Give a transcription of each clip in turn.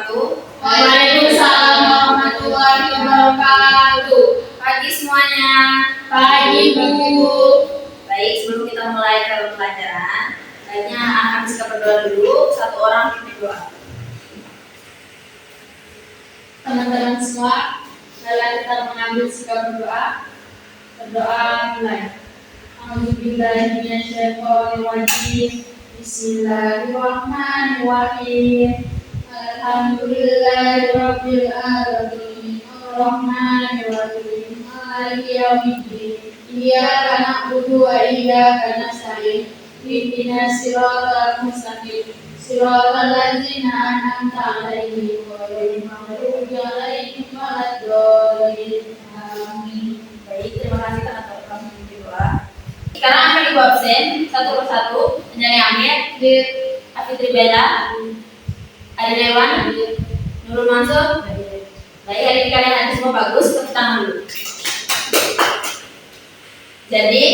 wabarakatuh. Waalaikumsalam warahmatullahi wabarakatuh. Pagi semuanya. Pagi Bu. Baik, sebelum kita mulai ke pelajaran, baiknya akan bisa berdoa dulu. Satu orang berdoa. Teman-teman semua, marilah kita mengambil sikap berdoa. Berdoa mulai. A'udzubillahiminasyaitonirrajim. Bismillahirrahmanirrahim. Alhamdulillahirabbil alamin. Arrahmanirrahim. Maliki yaumiddin. Iyyaka na'budu wa iyyaka nasta'in. Ihdinas siratal mustaqim. Siratal ladzina an'amta 'alaihim ghairil maghdubi 'alaihim waladdallin. Amin. Baik, terima kasih teman-teman berdoa. Sekarang akan ibu absen satu persatu. Penyanyi Amir, Afitri Bella, Adi Dewan, Nurul Mansur. Baik, hari ini kalian ada semua bagus. Tepuk tangan dulu. Jadi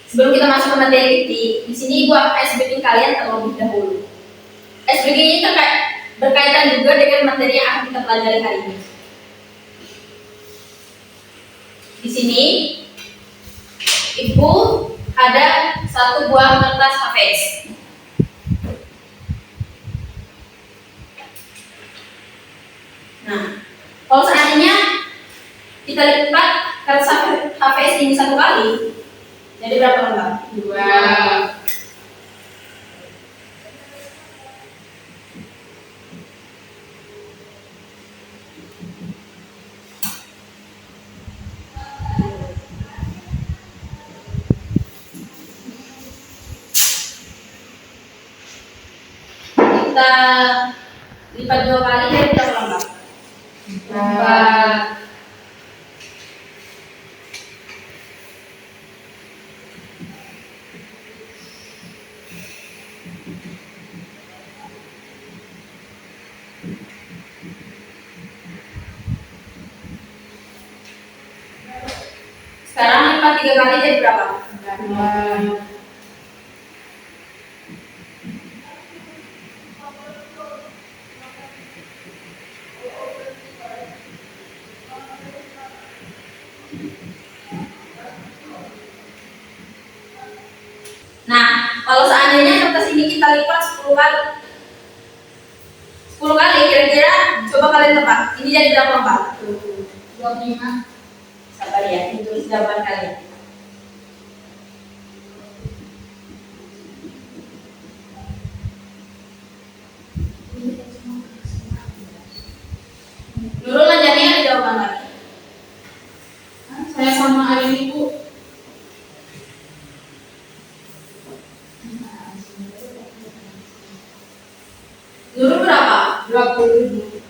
sebelum kita masuk ke materi di sini ibu akan SBK kalian terlebih dahulu. SBK ini berkaitan juga dengan materi yang akan kita pelajari hari ini. Di sini ibu ada satu buah kertas HVS. Nah, kalau seandainya kita lipat kertas HVS ini satu kali, jadi berapa lembar? 2. Kita lipat 2 kali, jadi berapa lembar? 4. Sekarang lipat 3 kali, jadi berapa? 2. Nah, kalau seandainya kertas ini kita lipat 10 kali, 10 kali kira-kira coba kalian tebak. Ini jadi berapa lembar? 25. Sabar ya, ini tulis jawaban kalian. Nurul lanjutnya ada jawaban lagi. Saya sama Arini Bu. Nurul berapa? 20.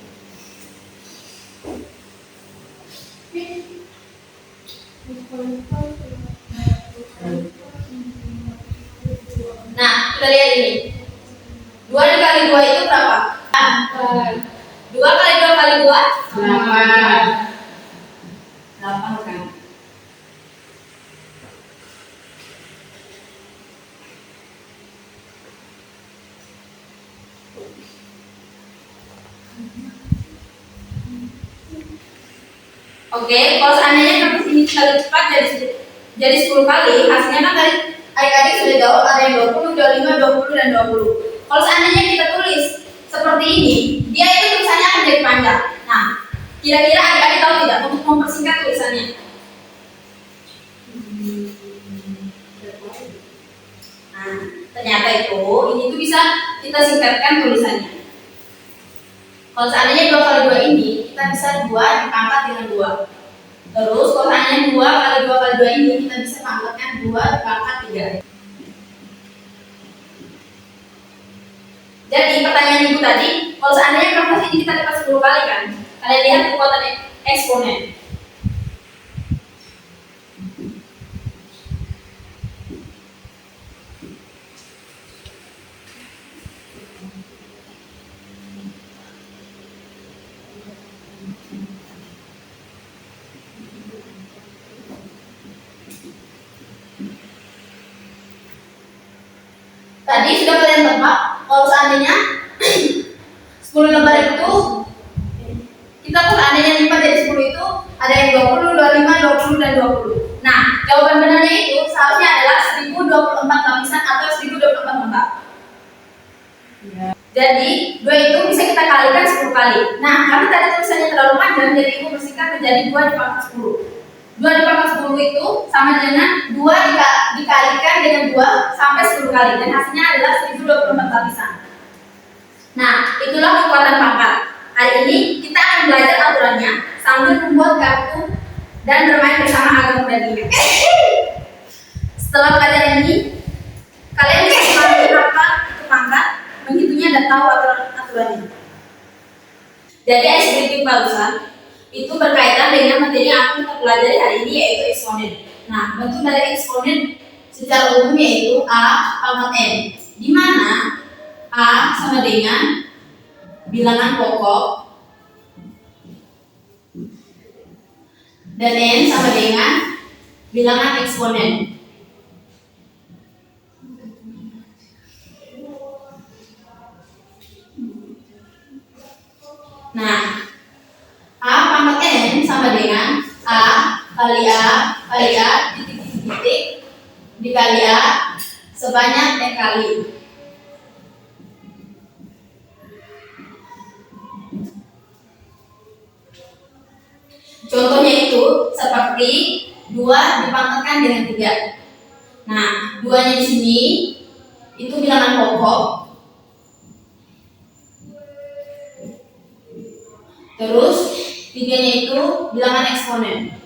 Nah, kita lihat ini. 2 dikali 2 itu berapa? 2 kali 2 kali 2? 8. 8 kan? Oke, kalau seandainya kertas ini kita lipat jadi 10 kali, hasilnya kan tadi adik-adik sudah jawab ada yang 20, 25, 20, dan 20. Kalau seandainya kita tulis seperti ini, dia itu tulisannya akan jadi panjang. Nah, kira-kira adik-adik tahu tidak untuk mempersingkat tulisannya? Nah, ternyata ini tuh bisa kita singkatkan tulisannya. Kalau seandainya 2 kali 2 ini, kita bisa 2 dipangkat dengan 2. Terus kalau seandainya 2 kali 2 kali 2 ini, kita bisa pangkatkan 2 dipangkat 3. Jadi pertanyaan ibu tadi, kalau seandainya kertas ini kita lipat 10 kali kan, kalian lihat kekuatan eksponen. Tadi sudah kalian tebak kalau seandainya 10 10 lembar itu kita tuh seandainya 5 dari 10 itu ada yang 20, 25, 20 dan 20. Nah, jawaban benarnya itu seharusnya adalah 1024 lapisan atau 1024 lembar. Jadi 2 itu bisa kita kalikan 10 kali. Nah, karena tadi tulisannya terlalu panjang, jadi ibu bersihkan menjadi 2 dipangkat 10. 2 dipangkat 10 itu sama dengan 2 dikalikan dengan 2 sampai 10 kali, dan hasilnya adalah 1024 lapisan. Nah, itulah kekuatan pangkat. Hari ini kita akan belajar aturannya sambil membuat kartu dan bermain bersama agar mudah diingat. Setelah belajar ini, kalian bisa semakin hafal itu pangkat, menghitungnya dan tahu aturannya. Jadi SPT barusan itu berkaitan dengan materi yang akan kita pelajari hari ini, yaitu eksponen. Nah, bentuk dari eksponen secara umum yaitu A pangkat N, di mana A sama dengan bilangan pokok dan N sama dengan bilangan eksponen. Nah, A pangkat N sama dengan A kali A titik dikali A sebanyak N kali. Contohnya itu seperti 2 dipangkatkan dengan 3. Nah, 2-nya di sini itu bilangan pokok. Terus 3-nya itu bilangan eksponen.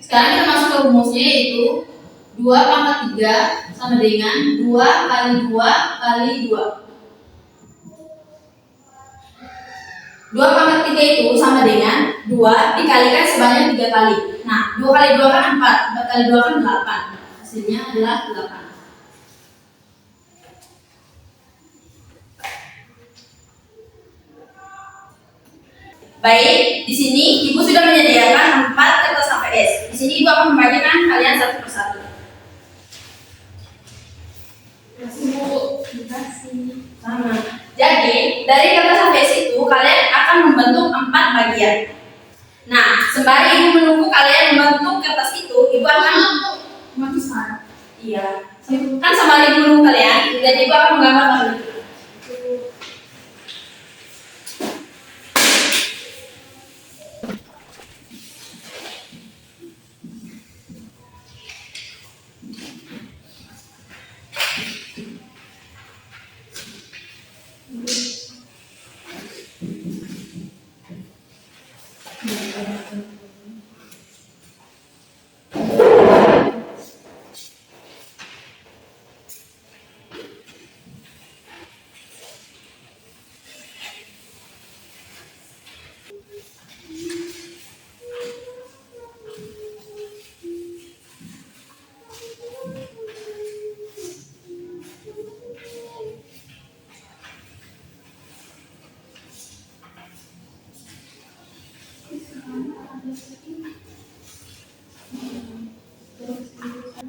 Sekarang kita masuk ke rumusnya, yaitu 2 pangkat 3 sama dengan 2 kali 2 kali 2. 2 pangkat 3 itu sama dengan 2 dikalikan sebanyak 3 kali. Nah, 2 kali 2 kan 4, 4 kali 2 kan 8. Hasilnya adalah 8. Baik, di sini Ibu sudah menyediakan 4 kertas HVS. Di sini Ibu akan membagikan kalian satu persatu. Sama. Jadi dari kertas HVS itu kalian akan membentuk 4 bagian. Nah, sembari Ibu menunggu kalian membentuk kertas itu, Ibu akan iya. Kan sembari Ibu menunggu kalian, jadi Ibu akan menggambarkan itu.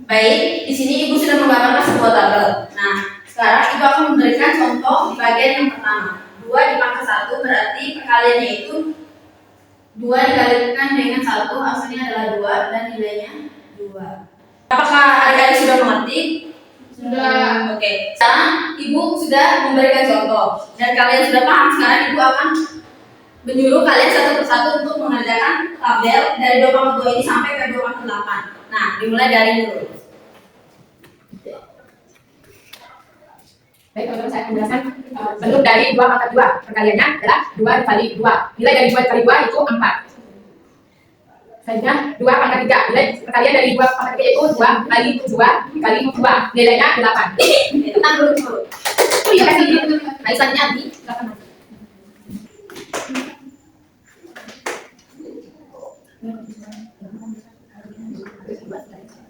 Baik, di sini Ibu sudah menggambarkan sebuah tabel. Nah, sekarang Ibu akan memberikan contoh di bagian yang pertama. 2 dipangkat 1 berarti perkaliannya itu 2 dikalikan dengan 1, hasilnya adalah 2 dan nilainya 2. Apakah adik-adik sudah mengerti? Sudah. Oke. Sekarang Ibu sudah memberikan contoh dan kalian sudah paham. Sekarang Ibu akan menyuruh kalian satu persatu untuk mengerjakan tabel dari 2/2 ini sampai ke 2/8. Nah, dimulai dari dulu. Baik, teman-teman, saya akan menjelaskan bentuk dari 2/2. Perkaliannya adalah 2 dikali 2. Nilai dari 2 dikali 2 itu 4. Selanjutnya 2/3. Nilai perkalian dari 2/3 itu 2 kali 2 dikali 2. Nilainya 8. Tenang dulu. Iya, kasih selanjutnya di 8.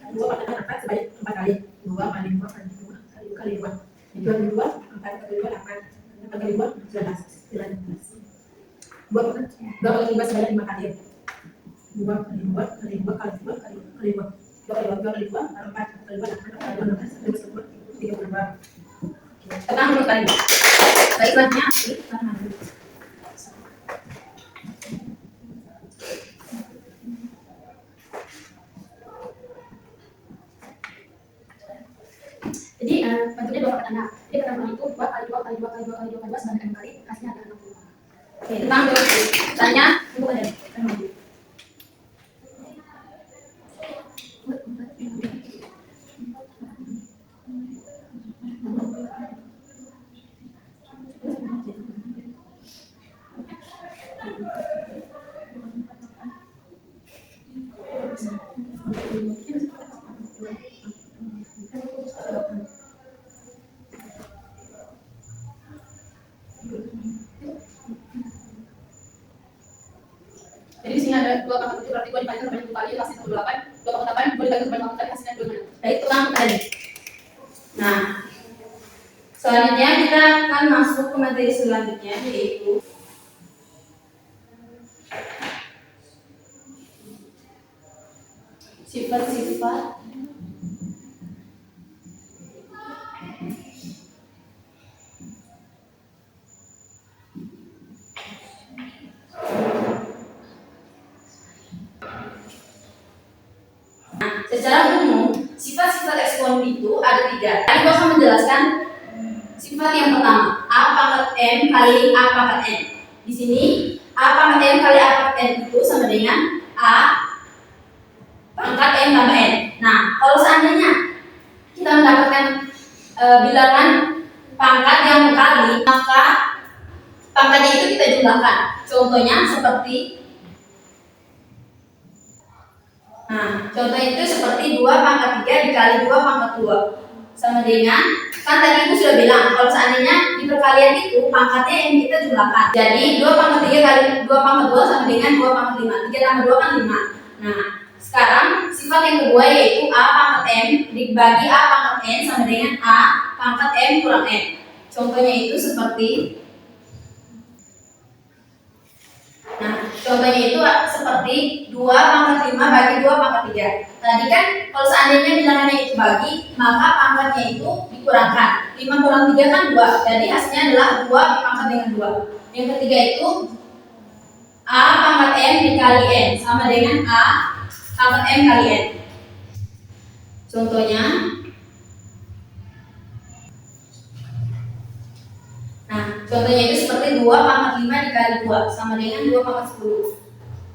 Dua kali 4 sebanyak 4 kali. 2 kali 2 kali 2 kali 2 kali 2. 2 kali 2, 4 kali 2, 8. 4 kali 2, 11. 19. 2 kali 5 sebanyak 5 kali. 2 kali 2 kali 2 kali 2 kali 2. 2 kali 2 kali 2, 4 kali 2, 6 kali 2, 32. Tenang dulu kali. Baik, selanjutnya jadi bentuknya dua pangkat 6. Jadi pertama itu 2 kali 2 kali 2 kali 2 kali 2 kali 2 sama dengan 6 kali, hasilnya adalah 60. Oke, tenang dulu. Tanya untuk ada. Tenang dulu. Jadi di sini ada 2 pangkat 7 berarti 2 dibagi sebanyak 2 kali hasilnya 28. 2 pangkat 8 2 dibagi sebanyak 8 kali hasilnya 26. Baik, tenang tadi. Nah, selanjutnya kita akan masuk ke materi selanjutnya yaitu sifat-sifat secara umum, sifat-sifat eksponen itu ada 3. Aku akan menjelaskan sifat yang pertama, A pangkat M kali A pangkat N. Di sini, A pangkat M kali A pangkat N itu sama dengan A pangkat M tambah N. Nah, kalau seandainya kita mendapatkan bilangan pangkat yang kali, maka pangkatnya itu kita jumlahkan. Contohnya seperti contohnya itu seperti 2 pangkat 3 dikali 2 pangkat 2 sama dengan, kan tadi ibu sudah bilang kalau seandainya di perkalian itu pangkatnya yang kita jumlahkan. Jadi 2 pangkat 3 kali 2 pangkat 2 sama dengan 2 pangkat 5. 3 tambah 2 kan 5. Nah, sekarang sifat yang kedua yaitu A pangkat M dibagi A pangkat N sama dengan A pangkat M kurang N. Contohnya itu seperti contohnya itu seperti 2 pangkat 5 bagi 2 pangkat 3. Tadi kan kalau seandainya bilangannya itu bagi, maka pangkatnya itu dikurangkan. 5 kurang 3 kan 2. Jadi hasilnya adalah 2 dipangkat dengan 2. Yang ketiga itu A pangkat M dikali N sama dengan A pangkat M kali N. Contohnya contohnya itu seperti 2 pangkat 5 dikali 2 sama dengan 2 pangkat 10.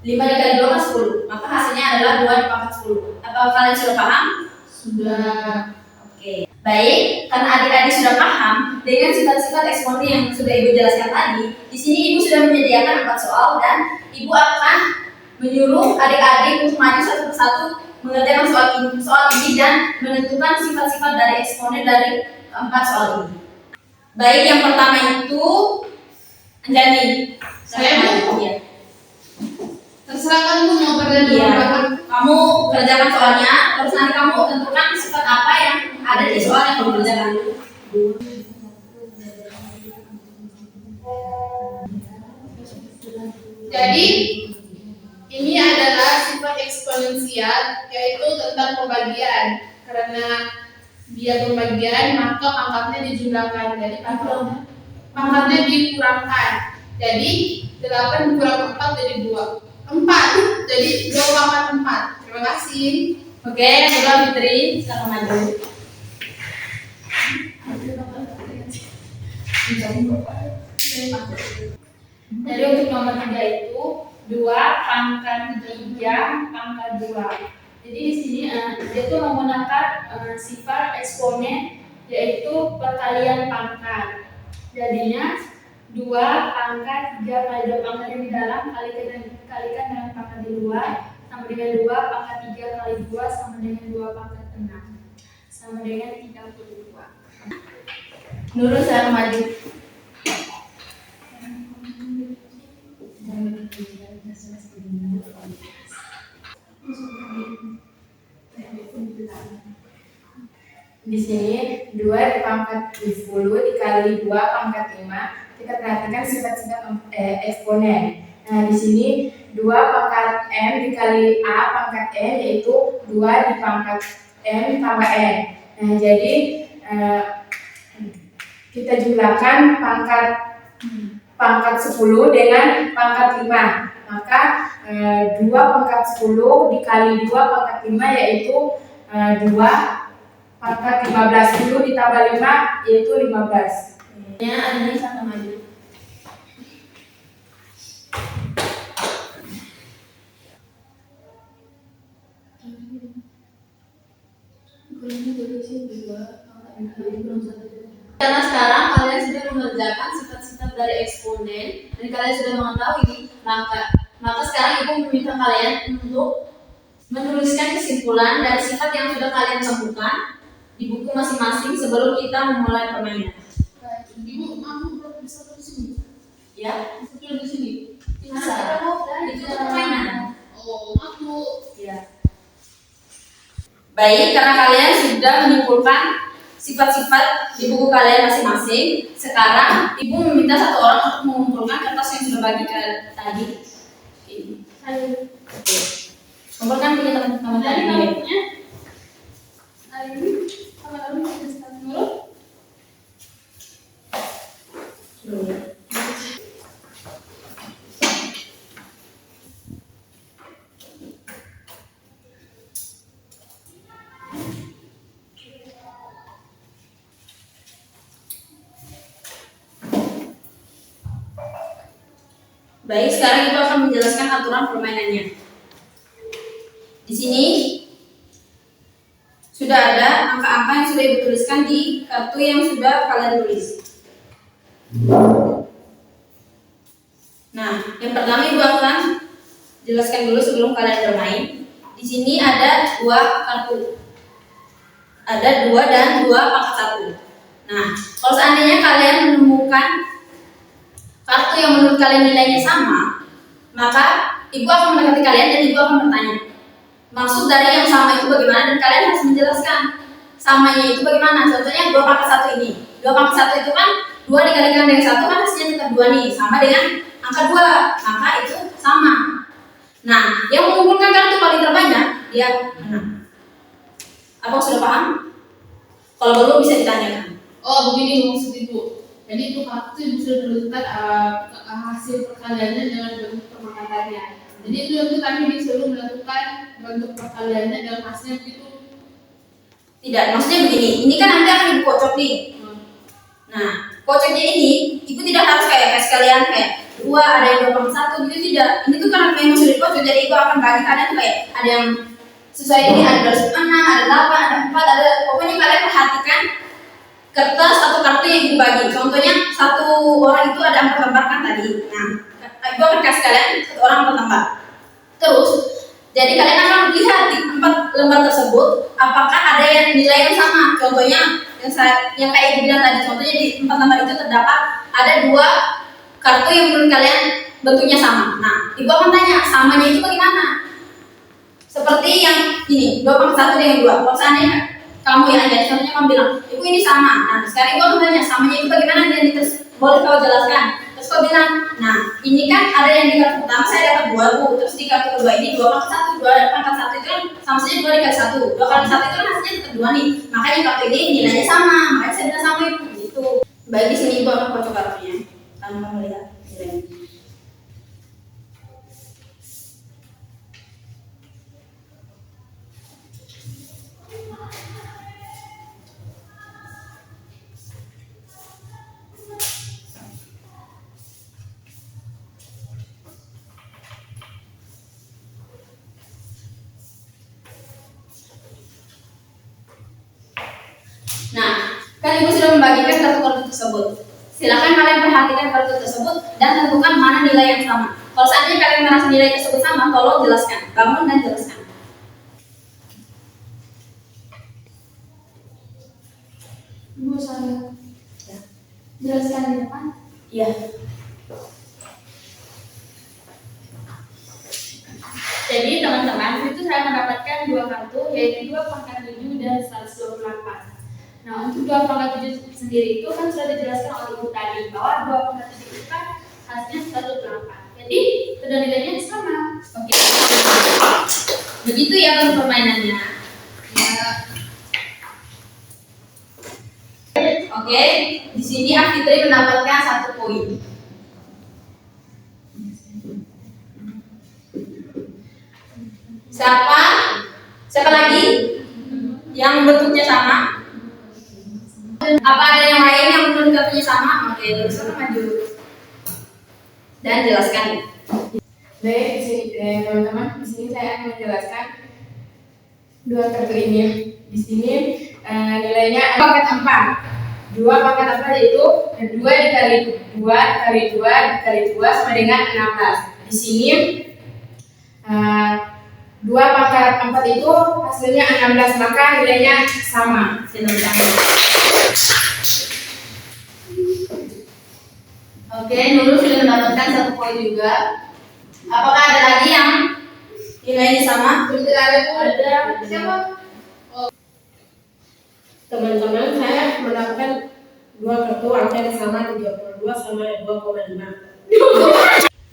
5 dikali 2 kan 10. Maka hasilnya adalah 2 dipangkat 10. Apakah kalian sudah paham? Sudah. Oke. Baik, karena adik-adik sudah paham dengan sifat-sifat eksponen yang sudah ibu jelaskan tadi, di sini ibu sudah menyediakan 4 soal dan ibu akan menyuruh adik-adik untuk maju satu persatu mengerjakan soal ini dan menentukan sifat-sifat dari eksponen dari 4 soal ini. Baik, yang pertama itu Anjani. Saya Bu. Iya. Terserah kan Bu mau kerja di Iya. berapa. Kamu kerjakan soalnya, terus nanti kamu tentukan sifat apa yang ada di soal yang kamu kerjakan. Jadi ini adalah sifat eksponensial, yaitu tentang pembagian. Karena dia pembagian, maka pangkatnya dijumlahkan. Jadi pangkatnya dikurangkan. Jadi 8 dikurang 4 jadi 2. 4 jadi 2 pangkat 4. Terima kasih. Oke, Mbak Fitri, silakan maju. Jadi untuk nomor 3 itu 2 pangkat 3 pangkat 2. Jadi di sini dia tuh menggunakan sifat eksponen yaitu perkalian pangkat. Jadinya 2 pangkat 3 kali 2 pangkat yang di dalam kalikan dengan pangkat di luar sama dengan 2 pangkat 3 kali 2 sama dengan 2 pangkat 6 sama dengan 32. Nurul, silakan maju. Di sini 2 dipangkat 10 dikali 2 pangkat 5. Kita perhatikan sifat-sifat eksponen. Nah, di sini 2 pangkat M dikali A pangkat N yaitu 2 dipangkat M tambah N. Nah, jadi kita jumlahkan pangkat 10 dengan pangkat 5. Maka 2 pangkat 10 dikali 2 pangkat 5 yaitu 2 pangkat 15. 10 ditambah 5 yaitu 15. Ya, ini sama aja. Karena sekarang kalian sudah mengerjakan sifat-sifat dari eksponen dan kalian sudah mengetahui, maka sekarang ibu meminta kalian untuk menuliskan kesimpulan dari sifat yang sudah kalian temukan di buku masing-masing sebelum kita memulai permainan. Ibu, aku bisa tulis sini. Ya, Bisa tulis di sini. bisa. Itu permainan. Oh, aku. Ya. Baik, karena kalian sudah menyimpulkan sifat-sifat di buku kalian masing-masing, sekarang ibu meminta satu orang untuk mengumpulkan kertas yang sudah bagi tadi. Kumpulkan punya teman-teman Dari tadi. kamunya. Ini sama kamu bisa dulu. Baik, sekarang ibu akan menjelaskan aturan permainannya. Di sini sudah ada angka-angka yang sudah ibu tuliskan di kartu yang sudah kalian tulis. Nah, yang pertama ibu akan jelaskan dulu sebelum kalian bermain. Di sini ada 2 kartu. Ada 2 dan 2 pangkat 1. Nah, kalau seandainya kalian menemukan kartu yang menurut kalian nilainya sama, maka ibu akan mendekati kalian dan ibu akan bertanya, maksud dari yang sama itu bagaimana, dan kalian harus menjelaskan samanya itu bagaimana. Contohnya 2 pangkat 1 ini. 2 pangkat 1 itu kan 2 dikalikan dengan 1 kan hasilnya tetap 2 nih, sama dengan angka 2, maka itu sama. Nah, yang mengumpulkan kartu paling terbanyak dia menang. Apa sudah paham? Kalau belum bisa ditanyakan. Oh, begini maksud ibu. Jadi itu kartu ibu sudah tuliskan hasil perkaliannya dengan bentuk permakatannya. Jadi itu yang kami disuruh melakukan bentuk perkaliannya dengan hasilnya begitu. Tidak, maksudnya begini. Ini kan nanti akan ibu kocok nih. Nah, kocoknya ini ibu tidak harus kayak sekalian kayak 2 ada yang 2 pangkat 1 gitu, tidak. Ini tuh karena memang sudah dikocok, jadi ibu akan bagi kalian tuh kayak ada yang sesuai ini, ada 6, ada 8, ada 4, ada pokoknya kalian perhatikan kertas atau kartu yang ibu bagi. Contohnya 1 orang itu ada 4 lembar kan tadi. Nah, ibu akan kasih kalian 1 orang 4 lembar. Terus, jadi kalian akan lihat di 4 lembar tersebut apakah ada yang nilai yang sama. Contohnya yang kayak ibu bilang tadi. Contohnya di 4 lembar itu terdapat ada 2 kartu yang menurut kalian bentuknya sama. Nah, ibu akan tanya samanya itu bagaimana. Seperti yang ini 2 pangkat 1 dengan 2. Kalau seandainya kamu yang jadi contohnya kamu bilang, ibu ini sama. Nah, sekarang ibu akan tanya samanya itu bagaimana, dan terus boleh kau jelaskan. Terus kau bilang, nah ini kan ada yang di kartu pertama saya dapat 2 bu, terus di kartu kedua ini 2 pangkat 1, 2 pangkat 1 itu kan sama saja 2 dikali 1, 2 kali 1 itu kan hasilnya tetap 2 nih. Makanya kartu ini nilainya sama, makanya saya bilang sama ibu gitu. Baik, di sini ibu akan kocok kartunya tanpa melihat nilainya. Nah, kan ibu sudah membagikan kartu-kartu tersebut. Silakan kalian perhatikan kartu tersebut dan tentukan mana nilai yang sama. Kalau seandainya kalian merasa nilai tersebut sama, tolong jelaskan, bangun dan jelaskan. Ibu saya Ya. jelaskan di depan. Iya. Jadi teman-teman, itu saya mendapatkan 2 kartu, yaitu 2 pangkat 7 dan 128. Nah, untuk 2 pangkat 7 sendiri itu kan sudah dijelaskan oleh ibu tadi bahwa 2 pangkat 7 itu kan hasilnya 128. Jadi sudah nilainya sama. Oke. Begitu ya permainannya. Ya, Oke, di sini Afitri mendapatkan 1 poin. Siapa? Siapa lagi? Yang bentuknya sama? Apa ada yang lain yang bentuknya sama? Oke, terus maju dan jelaskan. Baik, di sini teman-teman, di sini saya akan menjelaskan dua kartu ini. Di sini nilainya pangkat 4. 2 pangkat 4 yaitu 2 dikali 2 dikali 2 dikali 2 sama dengan 16. Di sini 2 pangkat 4 itu hasilnya 16, maka nilainya sama. Oke, Nurul sudah mendapatkan 1 poin juga. Apakah ada lagi yang nilainya sama? Ada siapa? Teman-teman, saya mendapatkan 2 kartu angka yang sama 32 sama 2,5.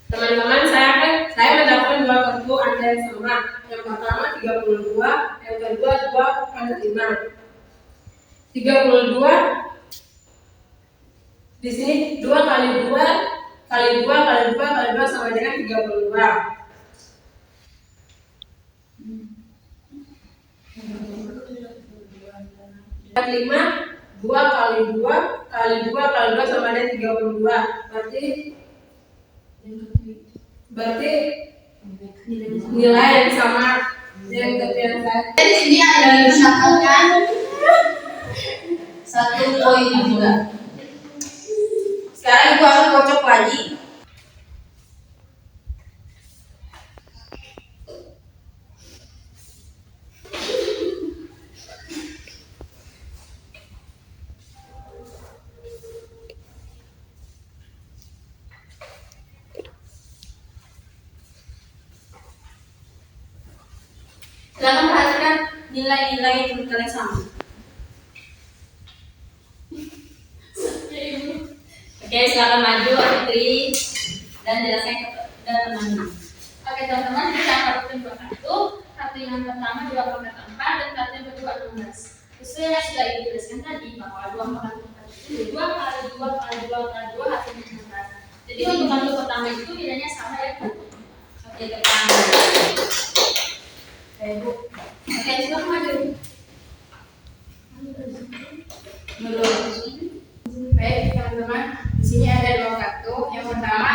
Teman-teman, saya mendapatkan 2 kartu angka yang sama. Yang pertama 32, yang kedua 2,5. 32 di sini 2 kali 2 kali 2 kali 2 kali 2 sama dengan 32. 5, 2 kali 2 kali 2 kali 2 sama dengan 32. Berarti nilai yang sama yang ketiga saya. Di sini ada yang mendapatkan 1 poin juga. Sekarang Ibu akan kocok lagi. Silakan perhatikan nilai-nilai yang kalian sama. Oke, silakan maju Fitri dan jelaskan ke teman-teman. Oke teman-teman, kita akan dapetin 2 kartu. Kartu yang pertama 2 pangkat 4 dan kartu yang kedua 16. Sesuai yang sudah Ibu jelaskan tadi bahwa 2 pangkat 4 itu 2 kali 2 kali 2 kali 2 hasilnya 16. Jadi untuk kartu pertama itu nilainya sama ya Bu. Oke, depan. Ibu. Oke, silakan maju. Nurul. Baik teman-teman, di sini ada 2 kartu. Yang pertama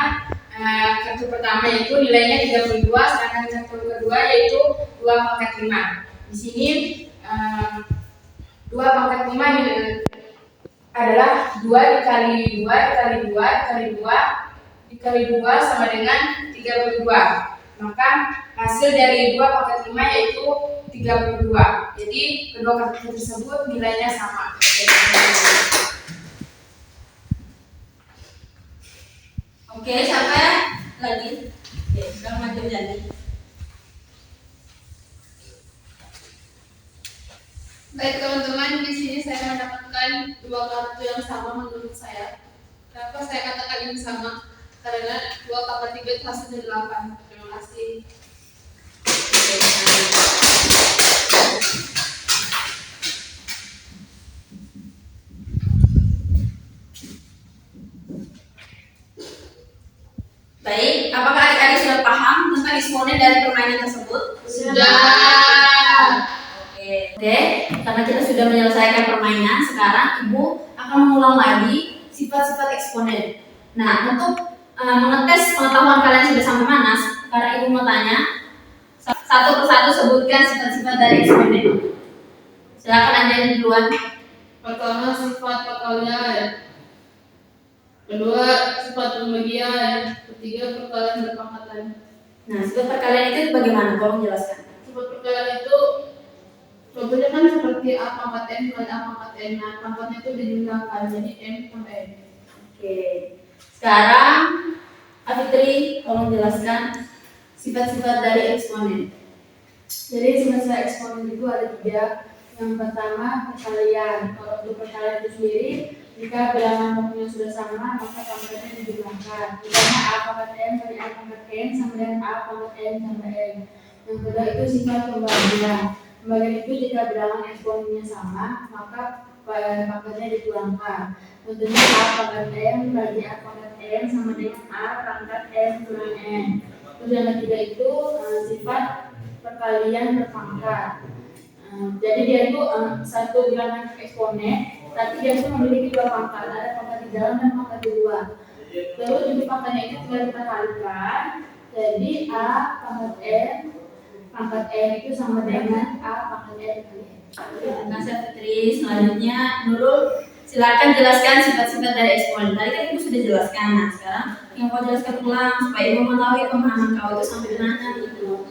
kartu pertama itu nilainya 32, sedangkan kartu kedua yaitu 2 pangkat 5. Di sini 2 pangkat 5 ini adalah 2 dikali 2 dikali 2 dikali 2 dikali 2 sama dengan 32. Maka hasil dari 2 pangkat 5 yaitu 32. Jadi kedua kartu tersebut nilainya sama. Oke, siapa lagi? Oke, sekarang maju lagi. Baik teman-teman, di sini saya mendapatkan 2 kartu yang sama menurut saya. Kenapa saya katakan ini sama? Karena 2 pangkat 3 itu hasilnya 8. Terima kasih. Baik, apakah adik-adik sudah paham tentang eksponen dari permainan tersebut? Sudah. Oke, karena kita sudah menyelesaikan permainan, sekarang Ibu akan mengulang lagi sifat-sifat eksponen. Nah, untuk mengetes pengetahuan kalian sudah sampai mana, sekarang Ibu mau tanya satu persatu sebutkan sifat-sifat dari eksponen. Silakan Anda yang duluan. Pertama sifat perkalian. Kedua sifat pembagian. Ketiga perkalian berpangkatan. Nah, sifat perkalian itu bagaimana? Tolong jelaskan. Sifat perkalian itu contohnya kan seperti A pangkat N kali A pangkat N. Nah, pangkatnya itu dijumlahkan jadi M tambah N. Oke, sekarang Afitri, tolong jelaskan sifat-sifat dari eksponen. Jadi sifat eksponen itu ada 3. Yang pertama perkalian. Kalau untuk perkalian itu sendiri, jika bilangan pokoknya sudah sama, maka pangkatnya dijumlahkan. Misalnya A pangkat N kali A pangkat N sama dengan A pangkat N tambah N. Yang kedua itu sifat pembagian. Pembagian itu jika bilangan eksponennya sama, maka pangkatnya dikurangkan. Contohnya A pangkat M bagi A pangkat N sama dengan A pangkat M kurang N. Terus yang ketiga itu sifat perkalian berpangkat. Jadi dia itu satu bilangan eksponen, tapi dia itu memiliki dua pangkat, ada pangkat di dalam dan pangkat di luar. Terus untuk pangkatnya itu tinggal kita kalikan, jadi A pangkat N pangkat N itu sama dengan A pangkat N kali N. Terima kasih Fitri. Selanjutnya Nurul, silakan jelaskan sifat-sifat dari eksponen. Tadi kan Ibu sudah jelaskan. Nah, sekarang yang kau jelaskan ulang supaya Ibu mengetahui pemahaman kau itu sampai di mana gitu.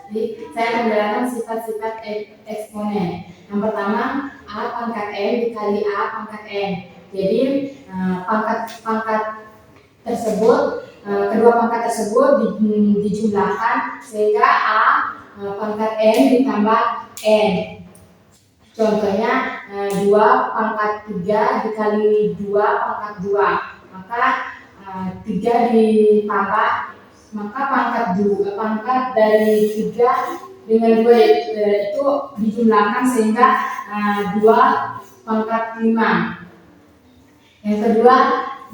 Jadi saya akan menjelaskan sifat-sifat eksponen. Yang pertama A pangkat N dikali A pangkat N. Jadi pangkat tersebut, kedua pangkat tersebut dijumlahkan sehingga A pangkat N ditambah N. Contohnya 2 pangkat 3 dikali 2 pangkat 2, maka 3 ditambah, maka pangkat dari 3 dengan 2 itu dijumlahkan sehingga 2 pangkat 5. Yang kedua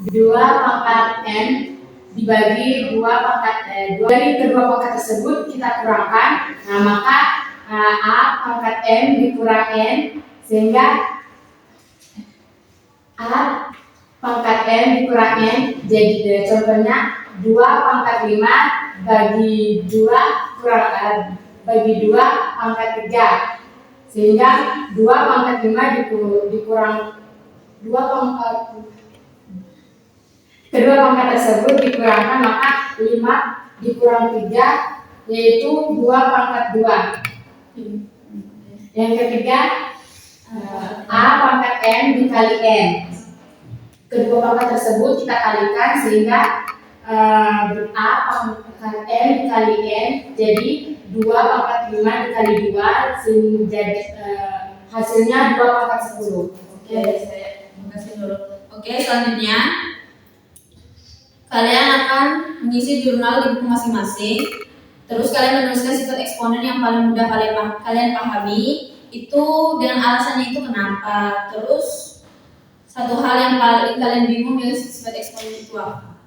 2 pangkat N dibagi 2 pangkat dari kedua pangkat tersebut kita kurangkan, nah maka A pangkat N dikurang N sehingga A pangkat N dikurang N. Jadi contohnya 2 pangkat 5 bagi 2 bagi 2 pangkat 3 sehingga 2 pangkat 5 dikurang 2 pangkat kedua pangkat tersebut dikurangkan, maka 5 dikurang 3 yaitu 2 pangkat 2. Yang ketiga A pangkat N dikali N. Kedua pangkat tersebut kita kalikan sehingga A pangkat N dikali N jadi 2 pangkat 5 dikali 2 sehingga hasilnya 2 pangkat 10. Oke, terima kasih dulu. Oke, selanjutnya kalian akan mengisi jurnal di buku masing-masing. Terus kalian menuliskan sifat eksponen yang paling mudah kalian pahami itu dengan alasannya itu kenapa. Terus satu hal yang paling kalian bingung dengan sifat eksponen itu apa.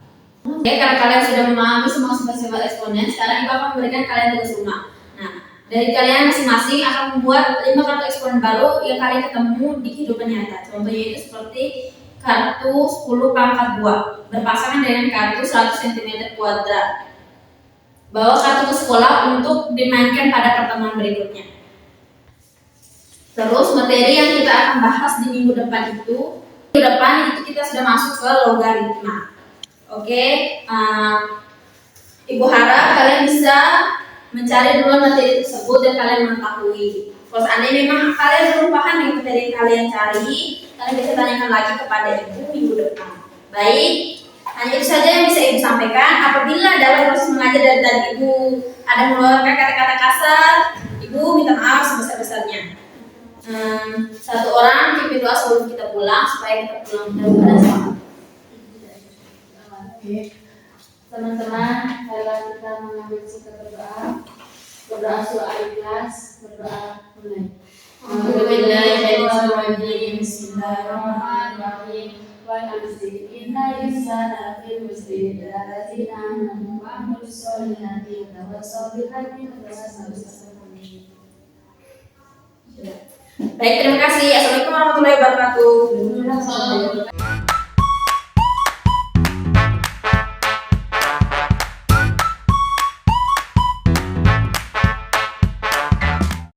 Oke, karena kalian sudah memahami semua sifat-sifat eksponen, sekarang Ibu akan memberikan kalian tugas rumah. Nah, dari kalian masing-masing akan membuat 5 kartu eksponen baru yang kalian ketemu di kehidupan nyata. Contohnya itu seperti kartu 10 pangkat 2 berpasangan dengan kartu 100 cm kuadrat. Bawa kartu ke sekolah untuk dimainkan pada pertemuan berikutnya. Terus materi yang kita akan bahas di minggu depan itu kita sudah masuk ke logaritma. Oke, Ibu harap kalian bisa mencari dulu materi tersebut dan kalian mengetahui. Kalau seandainya memang kalian belum paham yang materi yang kalian cari, kalian bisa tanyakan lagi kepada Ibu minggu depan. Baik, hanya itu saja yang bisa Ibu sampaikan. Apabila dalam proses mengajar dari tadi Ibu ada mengeluarkan kata-kata kasar, Ibu minta maaf sebesar-besarnya. Satu orang pimpin doa sebelum kita pulang supaya kita pulang dalam keadaan selamat. Oke, teman-teman, marilah kita mengambil sikap berdoa surah Al-Ikhlas, berdoa mulai. Bismillahirrahmanirrahim. Inna insana fil musri alladzina amanu wa amilus solihati tawassaw bil haqqi wa tawassaw bis sabr. Baik, terima kasih. Assalamualaikum warahmatullahi wabarakatuh.